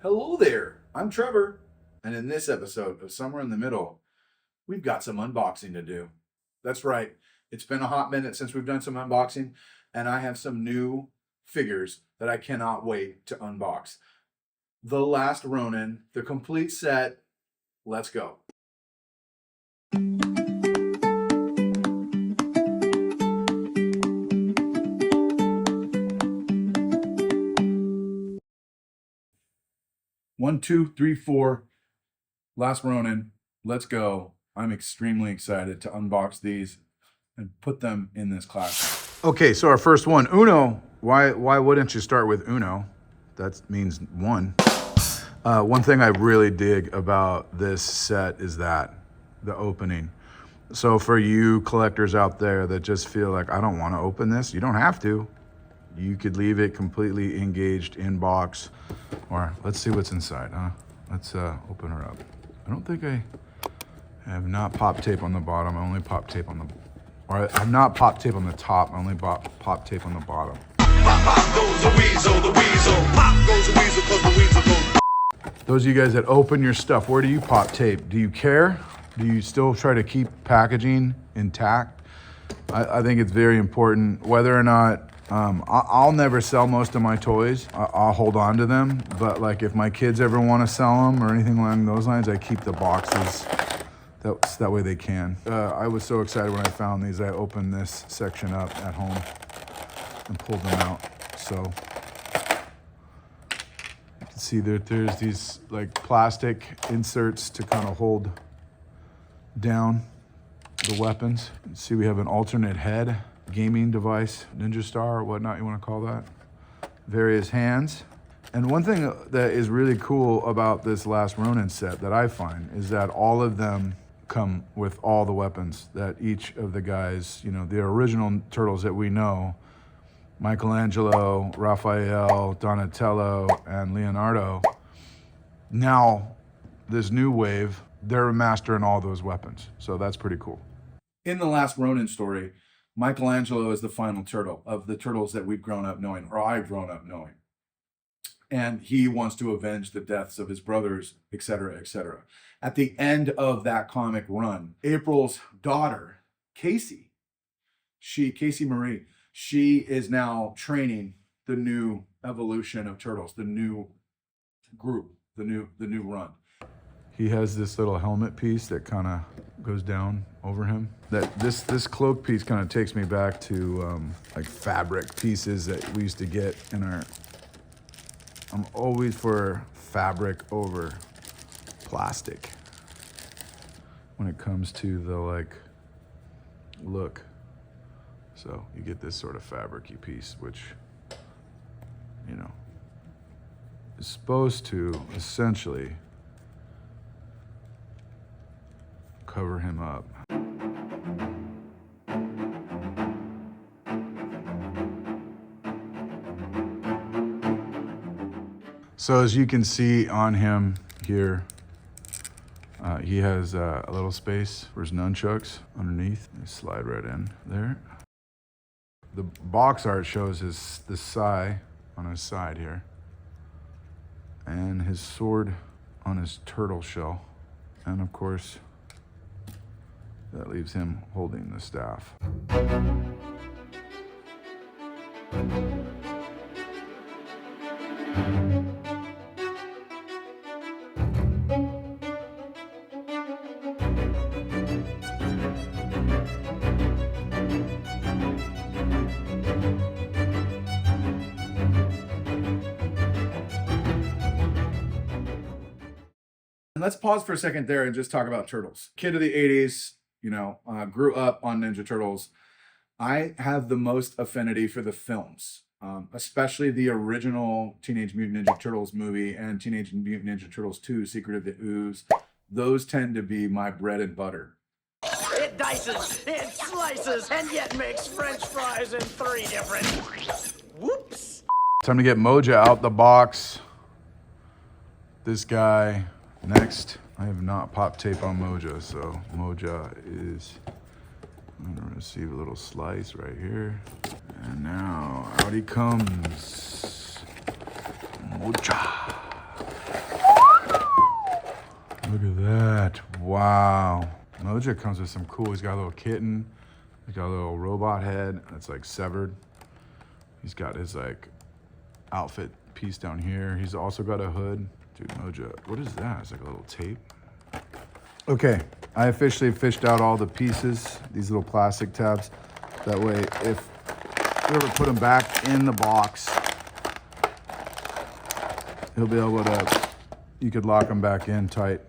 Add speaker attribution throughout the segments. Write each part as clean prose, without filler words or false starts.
Speaker 1: Hello there, I'm Trevor, and in this episode of Somewhere in the Middle, we've got some unboxing to do. That's right, it's been a hot minute since we've done some unboxing, and I have some new figures that I cannot wait to unbox. The Last Ronin, the complete set. Let's go. One, two, three, four. Last Ronin. Let's go. I'm extremely excited to unbox these and put them in this class. Okay, so our first one, Uno. Why wouldn't you start with Uno? That means one. One thing I really dig about this set is the opening. So for you collectors out there that just feel like, I don't want to open this, you don't have to. You could leave it completely engaged in box, or let's see what's inside, huh? Let's open her up. I don't think I have not pop tape on the bottom. I only pop tape on the, or I'm not pop tape on the top. I only pop tape on the bottom.
Speaker 2: Pop, pop goes the weasel, the weasel. Pop goes the weasel, cause the weasel goes.
Speaker 1: Those of you guys that open your stuff, where do you pop tape? Do you care? Do you still try to keep packaging intact? I think it's very important, whether or not, I'll never sell most of my toys. I'll hold on to them, but like if my kids ever want to sell them or anything along those lines, I keep the boxes. That way they can. I was so excited when I found these. I opened this section up at home and pulled them out. So you can see that there's these like plastic inserts to kind of hold down the weapons. You see we have an alternate head, gaming device, Ninja Star or whatnot you want to call that. Various hands. And one thing that is really cool about this Last Ronin set that I find is that all of them come with all the weapons that each of the guys, you know, the original turtles that we know, Michelangelo, Raphael, Donatello, and Leonardo. Now, this new wave, they're mastering all those weapons. So that's pretty cool. In the Last Ronin story, Michelangelo is the final turtle of the turtles that we've grown up knowing, or I've grown up knowing. And he wants to avenge the deaths of his brothers, etc., etc. At the end of that comic run, April's daughter, Casey Marie, she is now training the new evolution of turtles, the new group, the new run. He has this little helmet piece that kind of goes down over him. That this cloak piece kind of takes me back to like fabric pieces that we used to get in our. I'm always for fabric over plastic when it comes to the like look. So you get this sort of fabric-y piece, which, you know, is supposed to essentially cover him up. So as you can see on him here, he has a little space for his nunchucks underneath. They slide right in there. The box art shows the sai on his side here, and his sword on his turtle shell, and of course, that leaves him holding the staff. And let's pause for a second there and just talk about Turtles. Kid of the 80s, you know, grew up on Ninja Turtles. I have the most affinity for the films, especially the original Teenage Mutant Ninja Turtles movie and Teenage Mutant Ninja Turtles 2, Secret of the Ooze. Those tend to be my bread and butter.
Speaker 3: It dices, it slices, and yet makes French fries in 3 different... Whoops.
Speaker 1: Time to get Moja out the box. This guy. Next, I have not pop tape on Moja, so Moja is, I'm gonna receive a little slice right here. And now, out he comes. Moja. Look at that. Wow. Moja comes with some cool, he's got a little kitten. He's got a little robot head that's like severed. He's got his like outfit piece down here. He's also got a hood. Dude, Moja, what is that? It's like a little tape. Okay, I officially fished out all the pieces, these little plastic tabs. That way, if you ever put them back in the box, he'll be able to, you could lock them back in tight.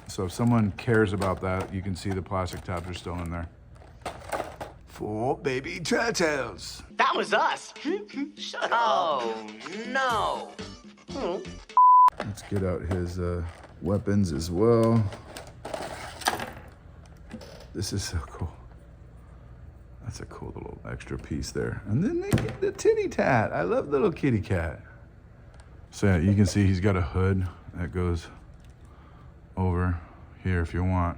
Speaker 1: So if someone cares about that, you can see the plastic tabs are still in there. For baby turtles.
Speaker 3: That was us. Shut up.
Speaker 4: Oh, no.
Speaker 1: Let's get out his weapons as well. This is so cool. That's a cool little extra piece there. And then they get the titty tat. I love little kitty cat. So yeah, you can see he's got a hood that goes over here if you want.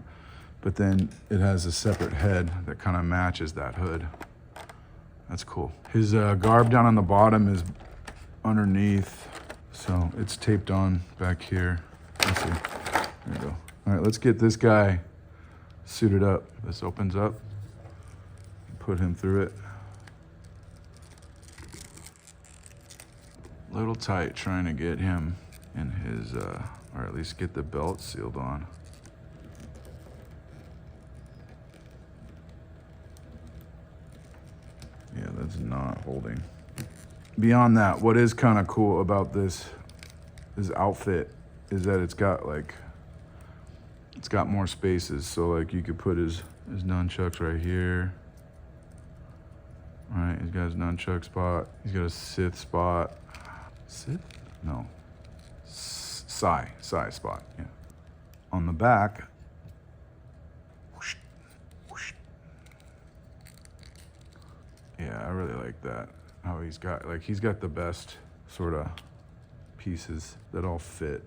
Speaker 1: But then it has a separate head that kind of matches that hood. That's cool. His garb down on the bottom is underneath. So it's taped on back here. Let's see. There we go. All right, let's get this guy suited up. This opens up. Put him through it. A little tight trying to get him in his, or at least get the belt sealed on. Yeah, that's not holding. Beyond that, what is kind of cool about this outfit is that it's got more spaces. So like you could put his nunchucks right here. All right, he's got his nunchuck spot. He's got a Sith spot. Sith? No. Sai spot, yeah. On the back, whoosh, whoosh. Yeah, I really like that. How he's got the best sort of pieces that all fit.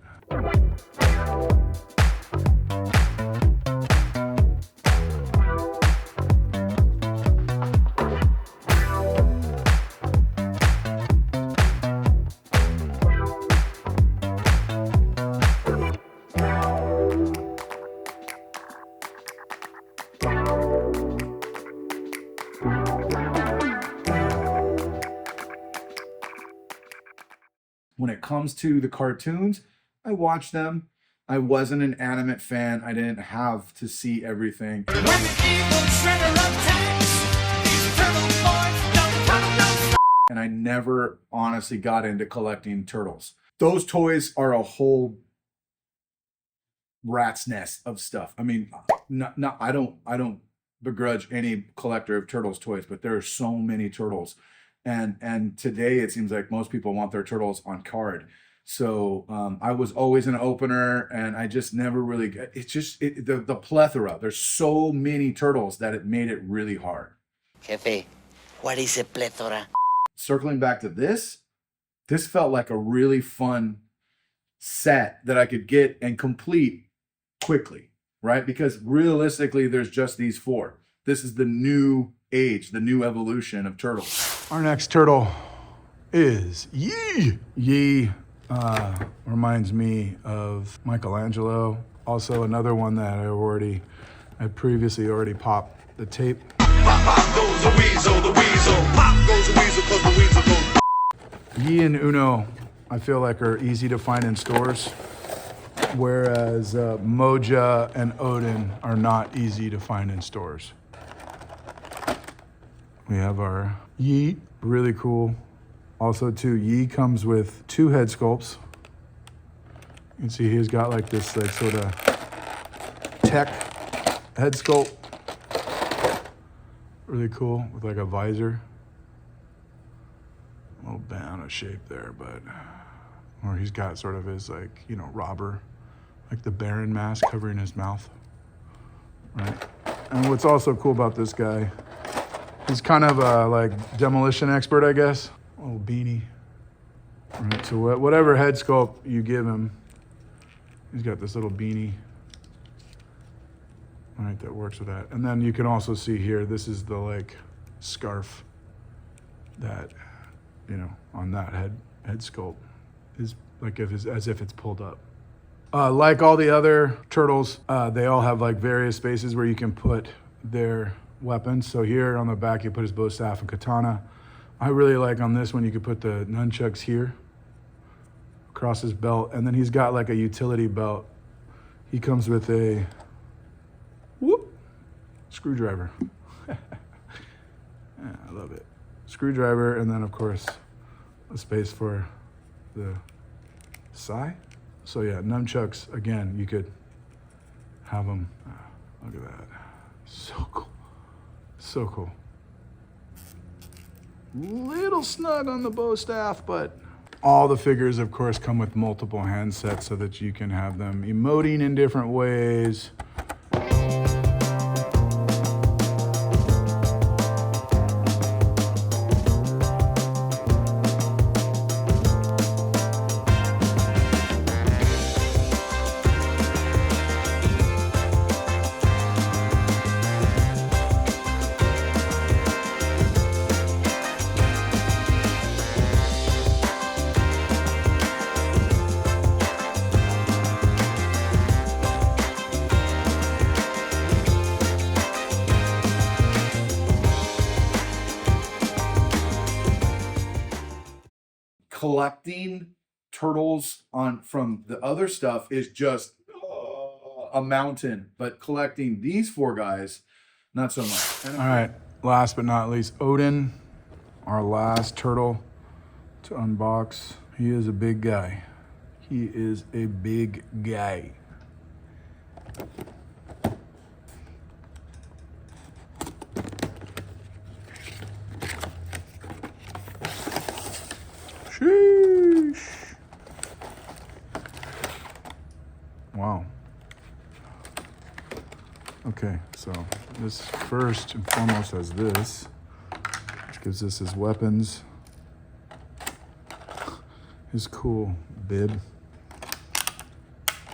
Speaker 1: When it comes to the cartoons, I watch them. I wasn't an animate fan. I didn't have to see everything.
Speaker 3: When the evil shredder attacks, these turtle boys don't come no.
Speaker 1: And I never honestly got into collecting turtles. Those toys are a whole rat's nest of stuff. I mean, I don't begrudge any collector of turtles toys, but there are so many turtles. And today it seems like most people want their turtles on card. So I was always an opener, and I just never really. It's just the plethora. There's so many turtles that it made it really hard.
Speaker 4: Jefe, what is a plethora?
Speaker 1: Circling back to this felt like a really fun set that I could get and complete quickly, right? Because realistically, there's just these four. This is the new age, the new evolution of turtles. Our next turtle is Yi. Yi reminds me of Michelangelo. Also another one that I previously already popped the tape.
Speaker 2: Pop, pop goes the weasel. Pop goes the weasel, cause the weasel goes.
Speaker 1: Yi and Uno, I feel like are easy to find in stores, whereas Moja and Oydin are not easy to find in stores. We have our Yi, really cool. Also too, Yi comes with 2 head sculpts. You can see he's got like this like sort of tech head sculpt. Really cool with like a visor. A little banana shape there, but, or he's got sort of his like, you know, robber, like the Baron mask covering his mouth, right? And what's also cool about this guy, he's kind of a like demolition expert, I guess. A little beanie. Right, so whatever head sculpt you give him, he's got this little beanie. All right, that works with that. And then you can also see here, this is the like scarf that, you know, on that head sculpt is like as if it's pulled up. Like all the other turtles, they all have like various spaces where you can put their weapons. So here on the back, you put his bow staff and katana. I really like on this one, you could put the nunchucks here across his belt. And then he's got like a utility belt. He comes with a screwdriver. Yeah, I love it. Screwdriver, and then of course, a space for the sai. So yeah, nunchucks, again, you could have them, look at that. So cool, so cool. Little snug on the bow staff, but all the figures, of course, come with multiple handsets so that you can have them emoting in different ways.
Speaker 5: Collecting turtles from the other stuff is just a mountain, but collecting these four guys, not so much.
Speaker 1: All right, last but not least, Oydin, our last turtle to unbox. He is a big guy. He is a big guy. Sheesh. Wow. Okay, so this first and foremost has this, which gives us his weapons, his cool bib.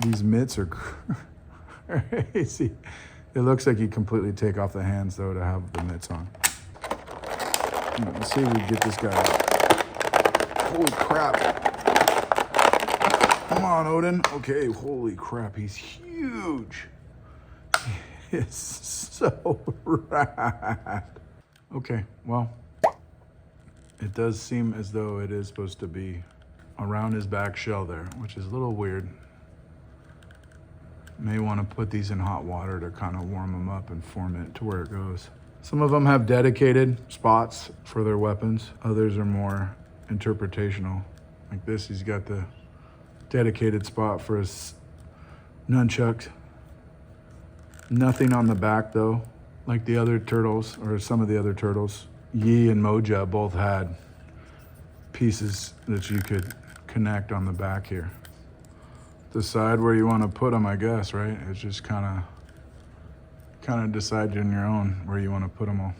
Speaker 1: These mitts are crazy. It looks like you completely take off the hands though to have the mitts on. Let's see if we can get this guy out. Holy crap. Come on, Oydin. Okay, holy crap, he's huge. He is so rad. Okay, well, it does seem as though it is supposed to be around his back shell there, which is a little weird. May want to put these in hot water to kind of warm them up and form it to where it goes. Some of them have dedicated spots for their weapons. Others are more interpretational. Like this, he's got the dedicated spot for his nunchucks. Nothing on the back though, like the other turtles, or some of the other turtles. Yi and Moja both had pieces that you could connect on the back here. Decide where you want to put them, I guess, right? It's just kind of decide on your own where you want to put them all.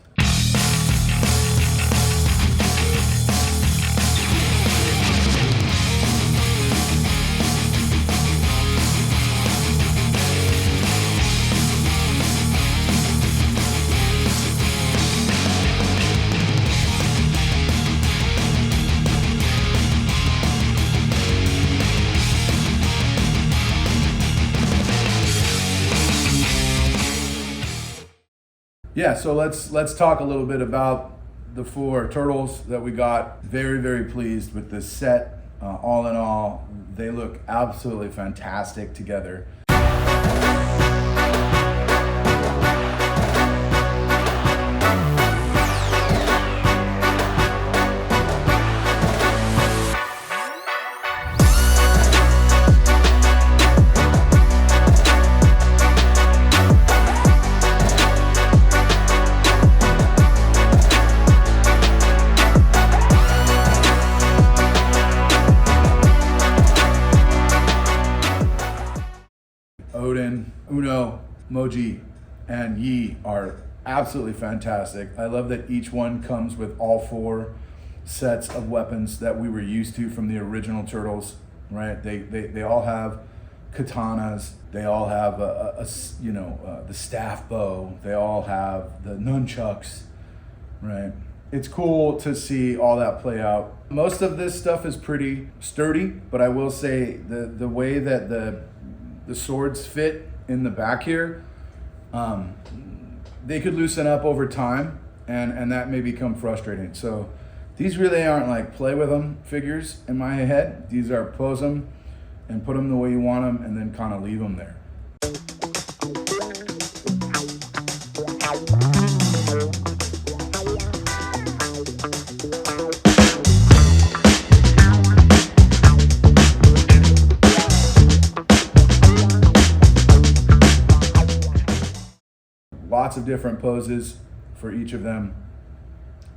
Speaker 1: Yeah, so let's talk a little bit about the four turtles that we got. Very, very pleased with this set. All in all, they look absolutely fantastic together. Oydin, Uno, Moji, and Yi are absolutely fantastic. I love that each one comes with all four sets of weapons that we were used to from the original Turtles, right? They all have katanas. They all have the staff bow. They all have the nunchucks, right? It's cool to see all that play out. Most of this stuff is pretty sturdy, but I will say the way that
Speaker 5: the swords fit in the back here, they could loosen up over time, and that may become frustrating. So these really aren't like play with them figures in my head. These are pose them and put them the way you want them, and then kind of leave them there. Lots of different poses for each of them.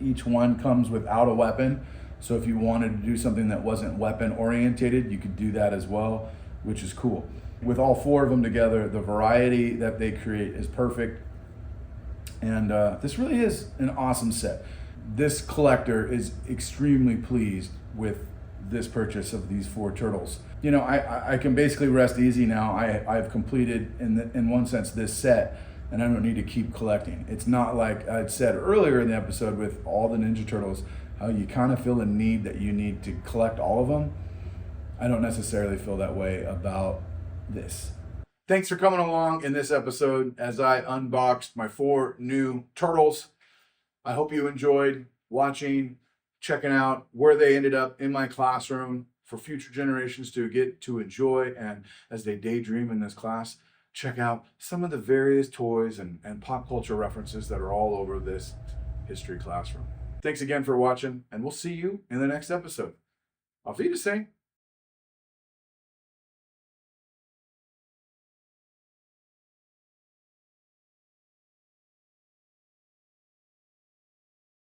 Speaker 5: Each one comes without a weapon. So if you wanted to do something that wasn't weapon orientated, you could do that as well, which is cool. With all 4 of them together, the variety that they create is perfect. And this really is an awesome set. This collector is extremely pleased with this purchase of these 4 turtles. You know, I can basically rest easy now. I've completed, in one sense, this set, and I don't need to keep collecting. It's not like I'd said earlier in the episode with all the Ninja Turtles, how you kind of feel a need that you need to collect all of them. I don't necessarily feel that way about this. Thanks for coming along in this episode as I unboxed my 4 new turtles. I hope you enjoyed watching, checking out where they ended up in my classroom for future generations to get to enjoy, and as they daydream in this class, check out some of the various toys and pop culture references that are all over this history classroom. Thanks again for watching, and we'll see you in the next episode. Auf Wiedersehen.